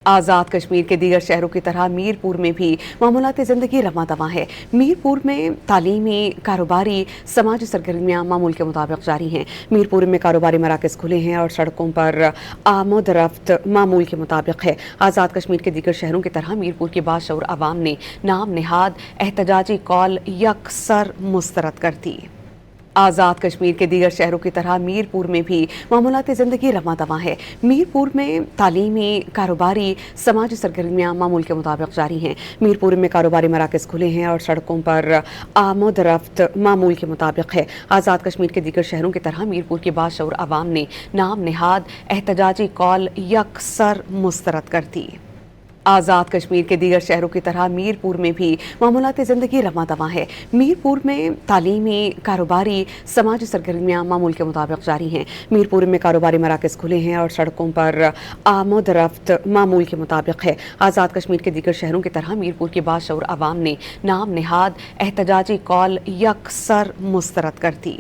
आज़ाद कश्मीर के दीगर शहरों की तरह मीरपुर में भी मामूलात ज़िंदगी रवां दवां है। मीरपुर में तालीमी, कारोबारी, समाजी सरगर्मियाँ मामूल के मुताबिक जारी हैं। मीरपुर में कारोबारी मराकज़ खुले हैं और सड़कों पर आमद रफ्त मामूल के मुताबिक है। आज़ाद कश्मीर के दीगर शहरों की तरह मीरपुर की बाशऊर आवाम ने नाम निहाद एहतजाजी कॉल यकसर मुस्तरद कर दी। आज़ाद कश्मीर के दीगर शहरों की तरह मीरपुर में भी मामूलात ज़िंदगी रवां दवां है। मीरपुर में तालीमी, कारोबारी, समाजी सरगर्मियाँ मामूल के मुताबिक जारी हैं। मीरपुर में कारोबारी मराकज़ खुले हैं और सड़कों पर आमद रफ्त मामूल के मुताबिक है। आज़ाद कश्मीर के दीगर शहरों की तरह मीरपुर की बाशऊर आवाम ने नाम निहाद एहतजाजी कॉल यकसर मुस्तरद कर दी। आज़ाद कश्मीर के दीगर शहरों की तरह मीरपुर में भी मामूलात ज़िंदगी रवां दवां है। मीरपुर में तालीमी, कारोबारी, समाजी सरगर्मियाँ मामूल के मुताबिक जारी हैं। मीरपुर में कारोबारी मराकज़ खुले हैं और सड़कों पर आमद रफ्त मामूल के मुताबिक है। आज़ाद कश्मीर के दीगर शहरों की तरह मीरपुर की बाशऊर आवाम ने नाम निहाद एहतजाजी कॉल यकसर मुस्तरद कर दी।